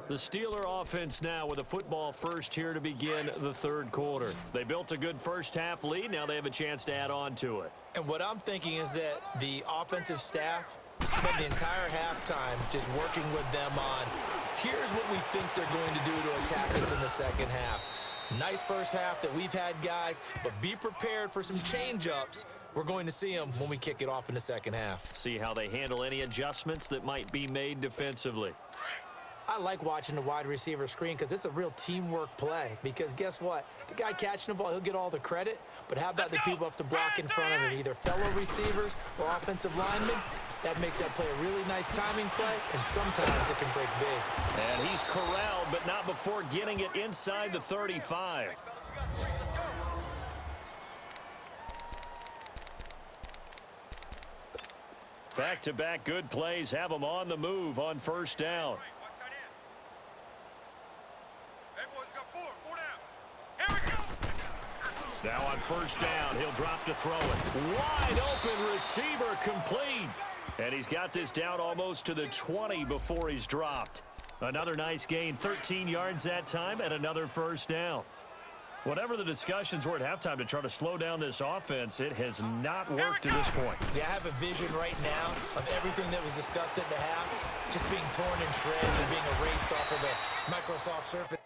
The Steeler offense now with a football first here to begin the third quarter. They built a good first-half lead. Now they have a chance to add on to it. And what I'm thinking is that the offensive staff spent the entire halftime just working with them on, here's what we think they're going to do to attack us in the second half. Nice first half that we've had, guys, but be prepared for some change-ups. We're going to see them when we kick it off in the second half. See how they handle any adjustments that might be made defensively. I like watching the wide receiver screen because it's a real teamwork play. Because guess what? The guy catching the ball, he'll get all the credit. But how about the people up to block in front of him, either fellow receivers or offensive linemen? That makes that play a really nice timing play, and sometimes it can break big. And he's corralled, but not before getting it inside the 35. Back-to-back good plays have them on the move on first down. Now on first down, he'll drop to throw it. Wide open receiver complete. And he's got this down almost to the 20 before he's dropped. Another nice gain, 13 yards that time, and another first down. Whatever the discussions were at halftime to try to slow down this offense, it has not worked to this point. Yeah, I have a vision right now of everything that was discussed at the half just being torn in shreds and being erased off of the Microsoft Surface.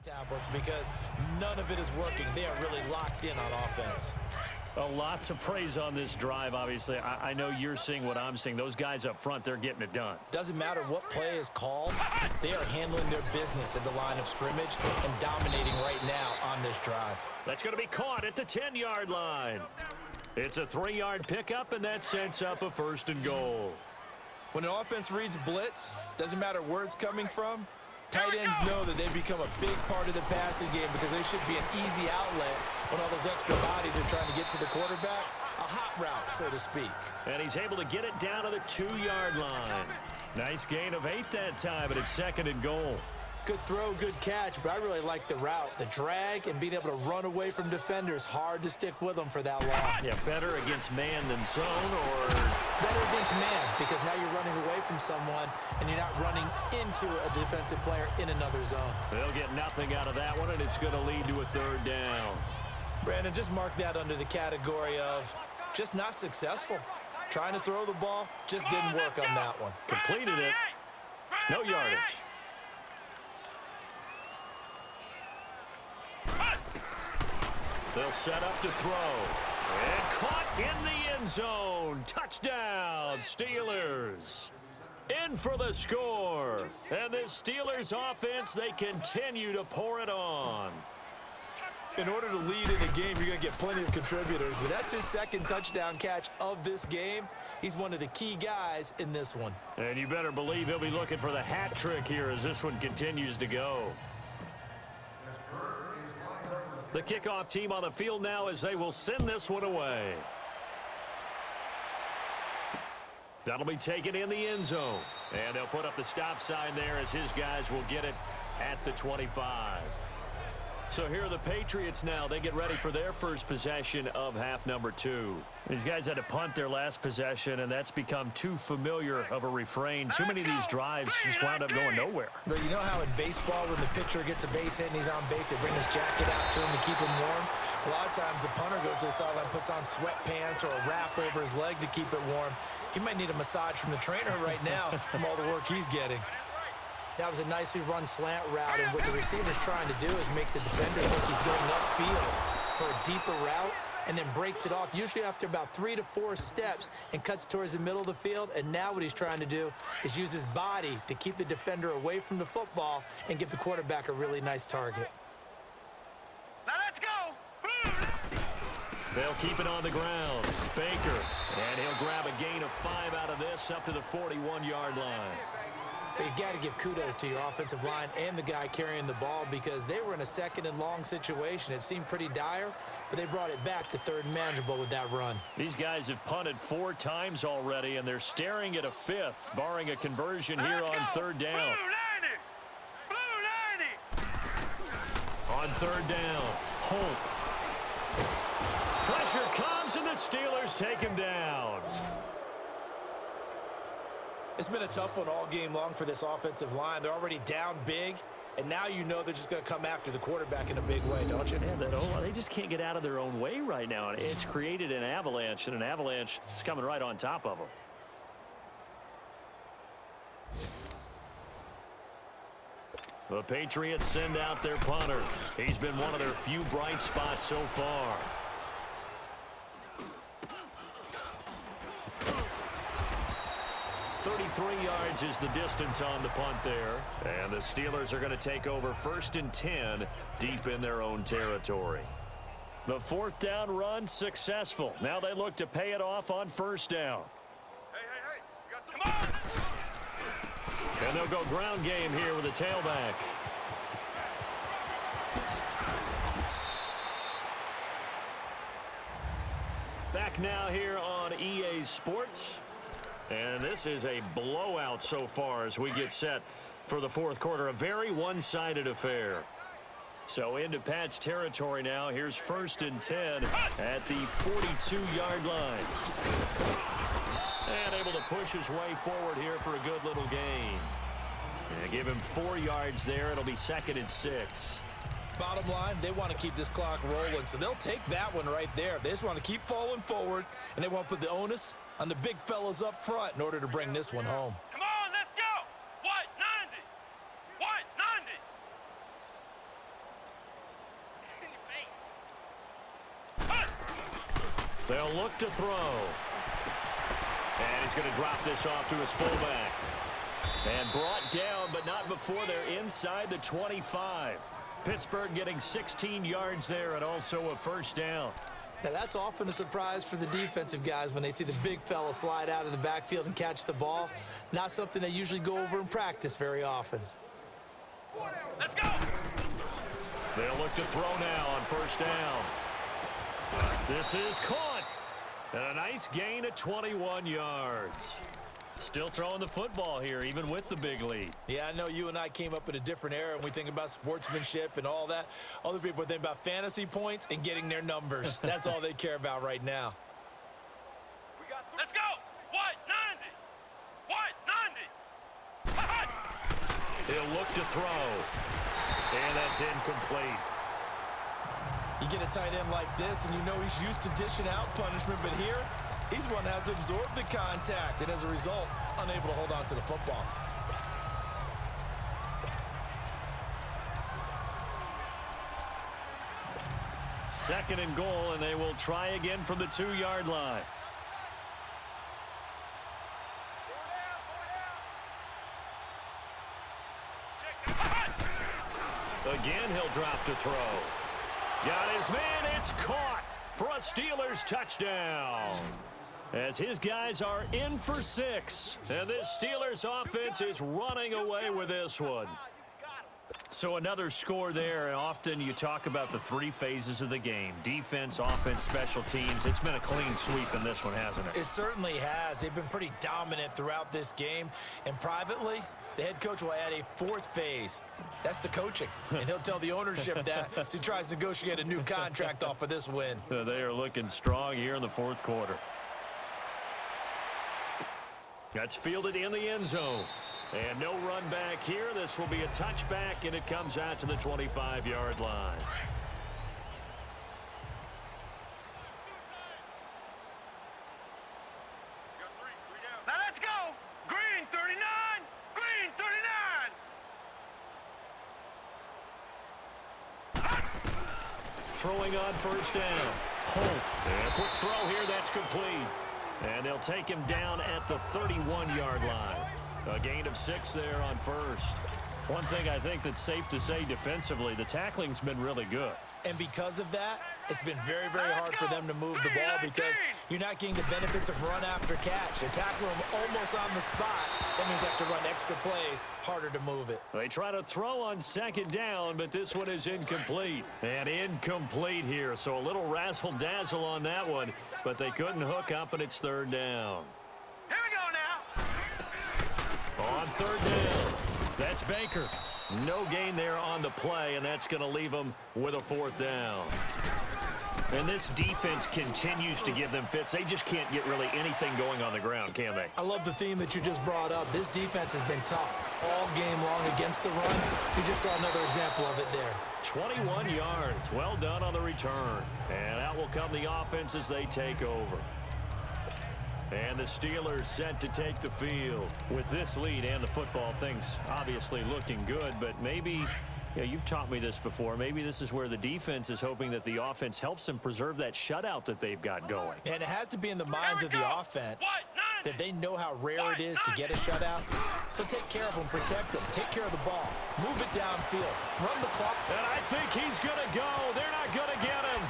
Tablets, because none of it is working. They are really locked in on offense. A lot to praise on this drive, obviously. I know you're seeing what I'm seeing. Those guys up front, they're getting it done. Doesn't matter what play is called. They are handling their business at the line of scrimmage and dominating right now on this drive. That's going to be caught at the 10-yard line. It's a 3-yard pickup, and that sets up a first and goal. When an offense reads blitz, doesn't matter where it's coming from, tight ends know that they become a big part of the passing game because they should be an easy outlet when all those extra bodies are trying to get to the quarterback. A hot route, so to speak. And he's able to get it down to the 2-yard line. Nice gain of 8 that time, but it's second and goal. Good throw, good catch, but I really like the route. The drag and being able to run away from defenders, hard to stick with them for that long. Yeah, better against man than zone, or better against man, because now you're running away from someone and you're not running into a defensive player in another zone. They'll get nothing out of that one, and it's going to lead to a third down. Brandon, just mark that under the category of just not successful. Trying to throw the ball just didn't work on that one. Completed it. No yardage. They'll set up to throw. And caught in the end zone. Touchdown, Steelers. In for the score. And this Steelers offense, they continue to pour it on. In order to lead in a game, you're going to get plenty of contributors. But that's his second touchdown catch of this game. He's one of the key guys in this one. And you better believe he'll be looking for the hat trick here as this one continues to go. The kickoff team on the field now as they will send this one away. That'll be taken in the end zone. And they'll put up the stop sign there as his guys will get it at the 25. So here are the Patriots now. They get ready for their first possession of half number 2. These guys had to punt their last possession, and that's become too familiar of a refrain. Too many of these drives just wound up going nowhere. But you know how in baseball, when the pitcher gets a base hit and he's on base, they bring his jacket out to him to keep him warm? A lot of times the punter goes to the sideline, puts on sweatpants or a wrap over his leg to keep it warm. He might need a massage from the trainer right now from all the work he's getting. That was a nicely run slant route, and what the receiver's trying to do is make the defender think he's going upfield for a deeper route and then breaks it off, usually after about 3 to 4 steps, and cuts towards the middle of the field. And now what he's trying to do is use his body to keep the defender away from the football and give the quarterback a really nice target. Now let's go! They'll keep it on the ground. Baker, and he'll grab a gain of 5 out of this up to the 41-yard line. But you got to give kudos to your offensive line and the guy carrying the ball, because they were in a second and long situation. It seemed pretty dire, but they brought it back to third and manageable with that run. These guys have punted 4 times already, and they're staring at a 5th, barring a conversion here on third down. Blue 90! Blue 90! On On third down, Holt. Pressure comes, and the Steelers take him down. It's been a tough one all game long for this offensive line. They're already down big, and now you know they're just going to come after the quarterback in a big way, don't you? Yeah, they just can't get out of their own way right now. It's created an avalanche, and an avalanche is coming right on top of them. The Patriots send out their punter. He's been one of their few bright spots so far. .33 yards is the distance on the punt there. And the Steelers are going to take over 1st and 10 deep in their own territory. The 4th down run successful. Now they look to pay it off on 1st down. Hey, you got the come on! And they'll go ground game here with a tailback. Back now here on EA Sports. And this is a blowout so far as we get set for the 4th quarter. A very one-sided affair. So into Pat's territory now. Here's 1st and 10 at the 42-yard line. And able to push his way forward here for a good little gain. And give him 4 yards there. It'll be 2nd and 6. Bottom line, they want to keep this clock rolling, so they'll take that one right there. They just want to keep falling forward, and they want to put the onus on the big fellas up front in order to bring this one home. Come on, let's go! White 90! White 90! They'll look to throw. And he's going to drop this off to his fullback. And brought down, but not before they're inside the 25. Pittsburgh getting 16 yards there and also a 1st down. Now, that's often a surprise for the defensive guys when they see the big fella slide out of the backfield and catch the ball. Not something they usually go over in practice very often. Let's go! They'll look to throw now on 1st down. This is caught. And a nice gain of 21 yards. Still throwing the football here, even with the big lead. Yeah, I know you and I came up in a different era, and we think about sportsmanship and all that. Other people think about fantasy points and getting their numbers. That's all they care about right now. Let's go! White 90! White 90! He'll look to throw. And that's incomplete. You get a tight end like this, and you know he's used to dishing out punishment, but here, he's the one that has to absorb the contact, and as a result, unable to hold on to the football. Second and goal, and they will try again from the 2-yard line. Again, he'll drop to throw. Got his man, it's caught for a Steelers touchdown. As his guys are in for 6. And this Steelers offense is running away with this one. So another score there, and often you talk about the 3 phases of the game. Defense, offense, special teams. It's been a clean sweep in this one, hasn't it? It certainly has. They've been pretty dominant throughout this game. And privately, the head coach will add a 4th phase. That's the coaching. And he'll tell the ownership that as he tries to negotiate a new contract off of this win. They are looking strong here in the 4th quarter. That's fielded in the end zone. And no run back here. This will be a touchback, and it comes out to the 25-yard line. Now let's go! Green 39! Green 39! Throwing on 1st down. Holt. And a quick throw here. That's complete. And they'll take him down at the 31-yard line. A gain of 6 there on 1st. One thing I think that's safe to say defensively, the tackling's been really good. And because of that, it's been very, very hard for them to move the ball because you're not getting the benefits of run after catch. They tackle them almost on the spot. That means they have to run extra plays, harder to move it. They try to throw on 2nd down, but this one is incomplete. And incomplete here, so a little razzle-dazzle on that one, but they couldn't hook up, and it's 3rd down. Here we go now! On 3rd down, that's Baker. No gain there on the play, and that's going to leave them with a 4th down. And this defense continues to give them fits. They just can't get really anything going on the ground, can they? I love the theme that you just brought up. This defense has been tough all game long against the run. We just saw another example of it there. 21 yards. Well done on the return. And out will come the offense as they take over. And the Steelers set to take the field. With this lead and the football, things obviously looking good, but maybe, you've taught me this before, maybe this is where the defense is hoping that the offense helps them preserve that shutout that they've got going. And it has to be in the minds of the offense that they know how rare it is to get a shutout. So take care of them, protect them, take care of the ball, move it downfield, run the clock. And I think he's going to go. They're not going to get him.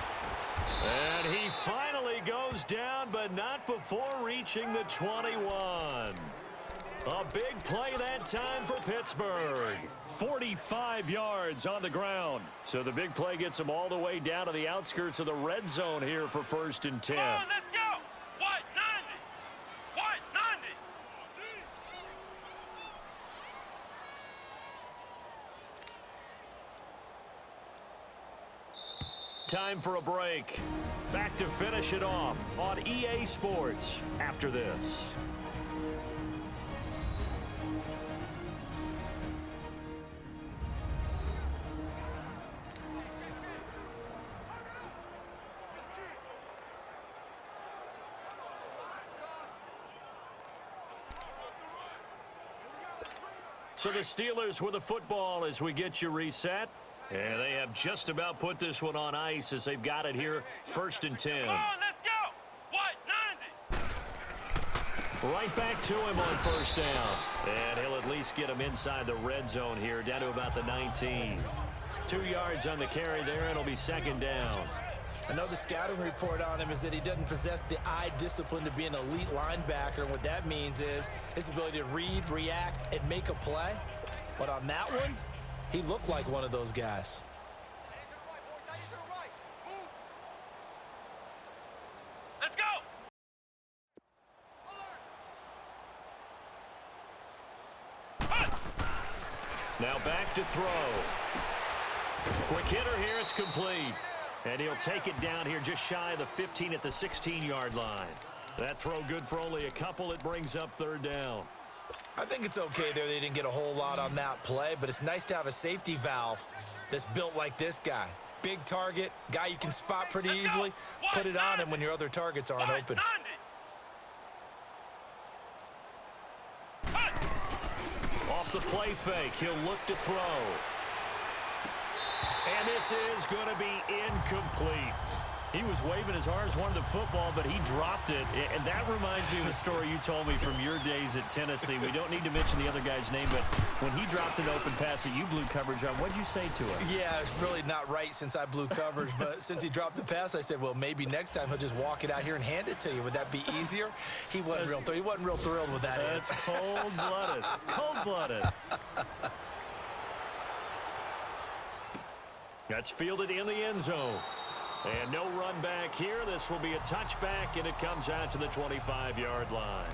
And he finally goes down, but not before reaching the 21. A big play that time for Pittsburgh. 45 yards on the ground. So the big play gets them all the way down to the outskirts of the red zone here for 1st and 10. Come on, let's go. What, 90? What, 90? Time for a break. Back to finish it off on EA Sports after this. So the Steelers with the football as we get you reset. And they have just about put this one on ice as they've got it here. 1st and 10. Come on, let's go. What, 90? Right back to him on 1st down. And he'll at least get him inside the red zone here, down to about the 19. 2 yards on the carry there, and it'll be 2nd down. I know the scouting report on him is that he doesn't possess the eye discipline to be an elite linebacker. And what that means is his ability to read, react, and make a play. But on that one, he looked like one of those guys. Let's go. Now back to throw. Quick hitter here, it's complete. And he'll take it down here just shy of the 15 at the 16-yard line. That throw good for only a couple. It brings up 3rd down. I think it's okay there. They didn't get a whole lot on that play, but it's nice to have a safety valve that's built like this guy. Big target, guy you can spot pretty easily. Put it on him when your other targets aren't open. Off the play fake, he'll look to throw. And this is going to be incomplete. He was waving his arms, wanted the football, but he dropped it. And that reminds me of a story you told me from your days at Tennessee. We don't need to mention the other guy's name, but when he dropped an open pass that you blew coverage on, what did you say to him? Yeah, it's really not right since I blew coverage, but since he dropped the pass, I said, well, maybe next time he'll just walk it out here and hand it to you. Would that be easier? He wasn't real thrilled with that. That's cold-blooded. Cold-blooded. That's fielded in the end zone. And no run back here. This will be a touchback, and it comes out to the 25-yard line.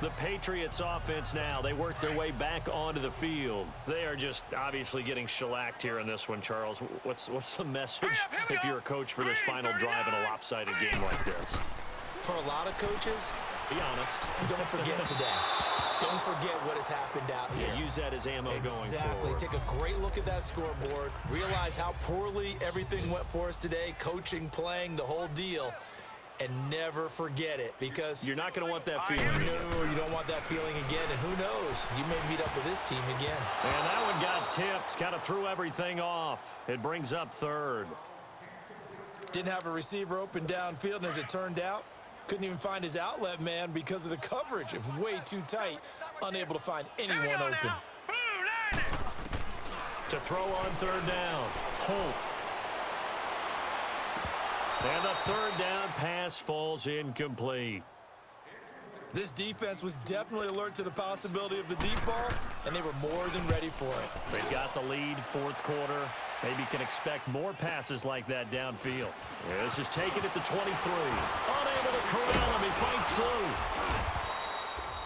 The Patriots offense now, they work their way back onto the field. They are just obviously getting shellacked here in this one, Charles. What's the message if you're a coach for this final drive in a lopsided game like this? For a lot of coaches, be honest. Don't forget today. Don't forget what has happened out here. Use that as ammo going forward. Exactly. Take a great look at that scoreboard. Realize how poorly everything went for us today. Coaching, playing, the whole deal. And never forget it, because you're not going to want that feeling. No, you don't want that feeling again. And who knows? You may meet up with this team again. And that one got tipped. Kind of threw everything off. It brings up 3rd. Didn't have a receiver open downfield, and as it turned out, couldn't even find his outlet man because of the coverage. It was way too tight, unable to find anyone open. To throw on 3rd down, Holt. And the 3rd down pass falls incomplete. This defense was definitely alert to the possibility of the deep ball, and they were more than ready for it. They've got the lead, 4th quarter. Maybe can expect more passes like that downfield. Yeah, this is taken at the 23. Unable to corral him. He fights through.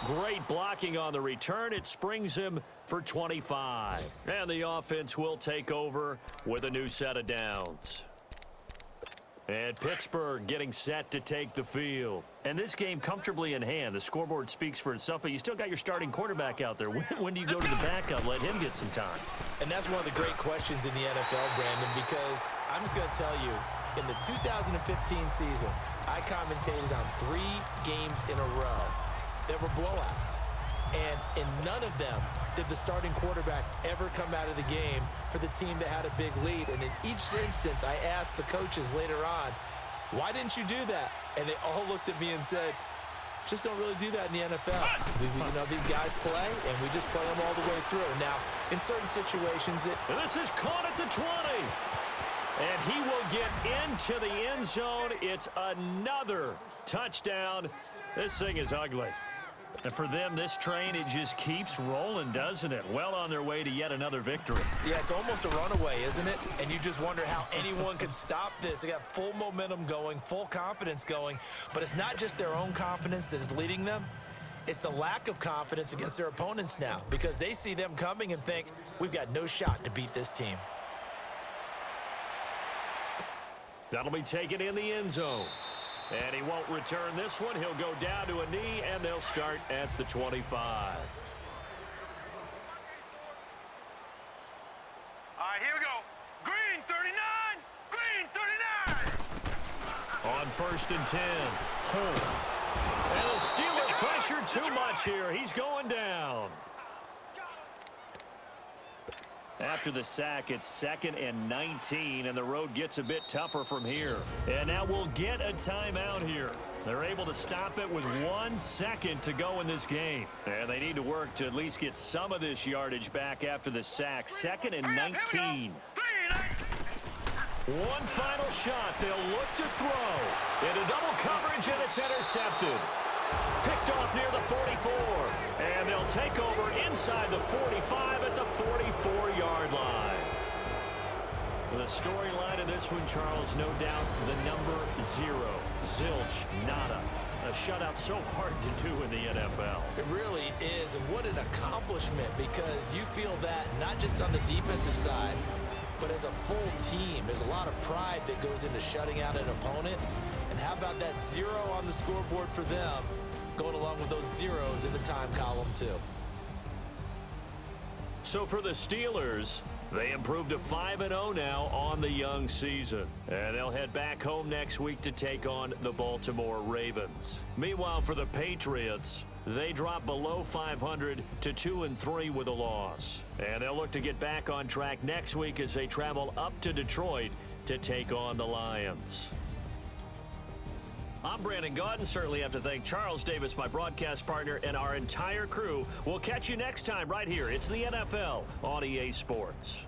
Great blocking on the return. It springs him for 25. And the offense will take over with a new set of downs. And Pittsburgh getting set to take the field. And this game comfortably in hand. The scoreboard speaks for itself, but you still got your starting quarterback out there. When do you go to the backup? Let him get some time. And that's one of the great questions in the NFL, Brandon, because I'm just going to tell you, in the 2015 season, I commentated on 3 games in a row that were blowouts. And in none of them did the starting quarterback ever come out of the game for the team that had a big lead. And in each instance, I asked the coaches later on, why didn't you do that? And they all looked at me and said, just don't really do that in the NFL. These guys play, and we just play them all the way through. Now, in certain situations, And this is caught at the 20. And he will get into the end zone. It's another touchdown. This thing is ugly. And for them, this train, it just keeps rolling, doesn't it? Well on their way to yet another victory. Yeah, it's almost a runaway, isn't it? And you just wonder how anyone could stop this. They got full momentum going, full confidence going. But it's not just their own confidence that is leading them. It's the lack of confidence against their opponents now, because they see them coming and think, we've got no shot to beat this team. That'll be taken in the end zone. And he won't return this one. He'll go down to a knee, and they'll start at the 25. All right, here we go. Green 39. Green 39. On 1st and 10. Hold. And the Steelers pressure too much here. He's going down. After the sack, it's 2nd and 19, and the road gets a bit tougher from here. And now we'll get a timeout here. They're able to stop it with 1 second to go in this game. And they need to work to at least get some of this yardage back after the sack. 2nd and 19. One final shot. They'll look to throw. Into double coverage, and it's intercepted. Picked off near the 44. And they'll take over inside the 45 at the 44-yard line. The storyline of this one, Charles, no doubt the number 0. Zilch, nada. A shutout so hard to do in the NFL. It really is, and what an accomplishment, because you feel that not just on the defensive side, but as a full team. There's a lot of pride that goes into shutting out an opponent. And how about that 0 on the scoreboard for them, going along with those zeros in the time column too. So for the Steelers, they improved to 5-0 now on the young season. And they'll head back home next week to take on the Baltimore Ravens. Meanwhile, for the Patriots, they drop below 500 to 2-3 with a loss. And they'll look to get back on track next week as they travel up to Detroit to take on the Lions. I'm Brandon Gaudin. Certainly have to thank Charles Davis, my broadcast partner, and our entire crew. We'll catch you next time right here. It's the NFL on EA Sports.